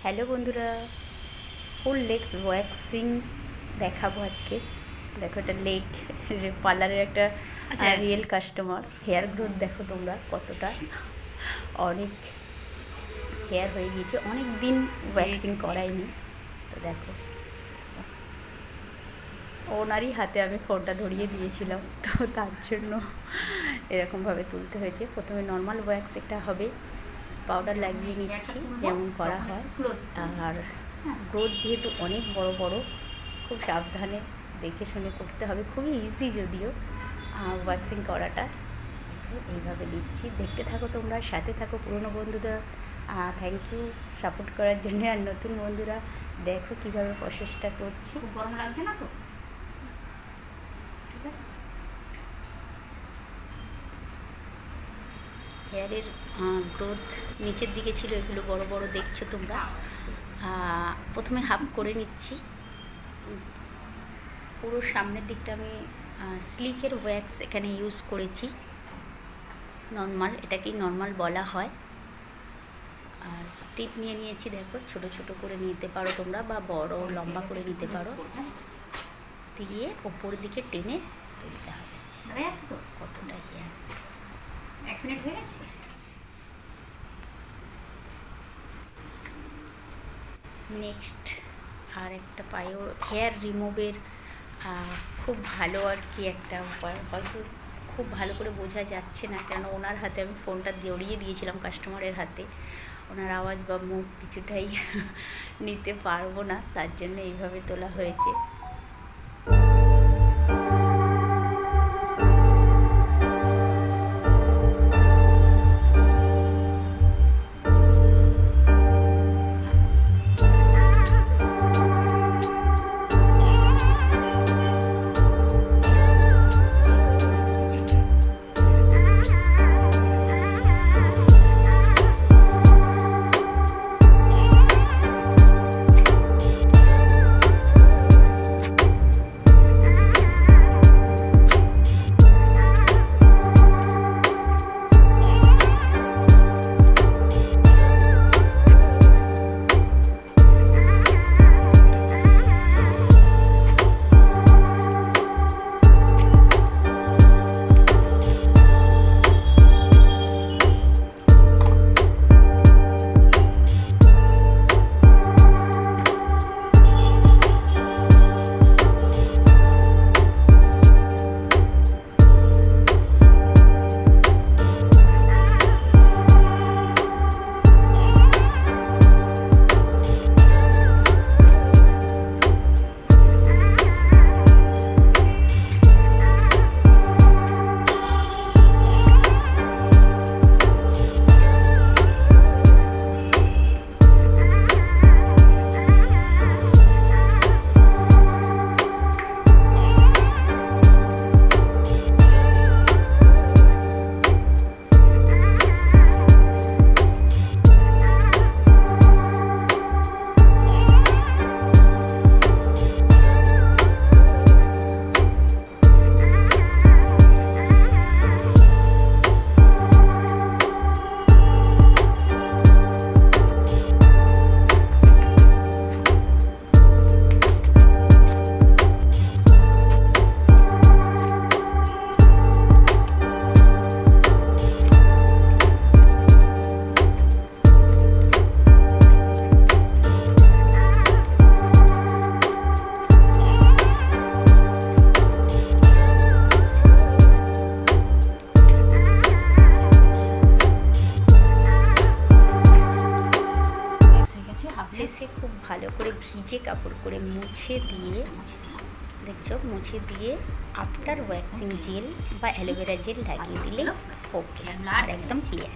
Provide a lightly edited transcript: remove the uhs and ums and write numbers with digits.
Hello বন্ধুরা, ফুল legs waxing দেখাবো আজকে। দেখো এটা লেগ পার্লারের একটা রিয়েল কাস্টমার। হেয়ার গ্রোথ দেখো তোমরা কতটা, অনেক হেয়ার হয়ে গিয়েছে, অনেক দিন ওয়্যাক্সিং করাইনি। তো দেখো ওনারই হাতে আমি ফোনটা ধরিয়ে দিয়েছিলাম, তো তার জন্য এরকমভাবে তুলতে হয়েছে। প্রথমে নর্মাল ওয়্যাক্স একটা হবে, পাউডার লাগিয়ে নিচ্ছি যেমন করা হয়। আর গ্রোথ যেহেতু অনেক বড় বড়, খুব সাবধানে দেখে শুনে করতে হবে। খুবই ইজি যদিও ওয়্যাক্সিং করাটা। এইভাবে দিচ্ছি, দেখতে থাকো তোমরা, সাথে থাকো। পুরনো বন্ধুরা থ্যাংক ইউ সাপোর্ট করার জন্য। আর নতুন বন্ধুরা দেখো কীভাবে প্রসেসটা করছি। গরম লাগছে না তো? হেয়ারের গ্রোথ নিচের দিকে ছিল, এগুলো বড় বড় দেখছো তোমরা। প্রথমে হাফ করে নিচ্ছি। পুরো সামনের দিকটা আমি স্লিকের ওয়্যাক্স এখানে ইউজ করেছি, নর্মাল, এটাকেই নর্মাল বলা হয়। আর স্টিপ নিয়ে নিয়েছি, দেখো ছোট ছোট করে নিতে পারো তোমরা, বা বড় লম্বা করে নিতে পারো। দিয়ে ওপর দিকে টেনে তুলতে হবে। কতটা হেয়ার, 1 মিনিট হয়ে গেছে। নেক্সট আর একটা পায়ও হেয়ার রিমুভের খুব ভালো আর কি একটা উপায়, হয়তো খুব ভালো করে বোঝা যাচ্ছে না, কেন ওনার হাতে আমি ফোনটা জড়িয়ে দিয়েছিলাম, কাস্টমারের হাতে। ওনার আওয়াজ বা মুখ কিছুটাই নিতে পারবো না, তার জন্য এইভাবে তোলা হয়েছে। শেষে খুব ভালো করে ভিজে কাপড় করে মুছে দিয়ে, দেখছো, মুছে দিয়ে আফটার ওয়্যাক্সিং জেল বা অ্যালোভেরা জেল লাগিয়ে দিলে ওকে, আর একদম ক্লিয়ার।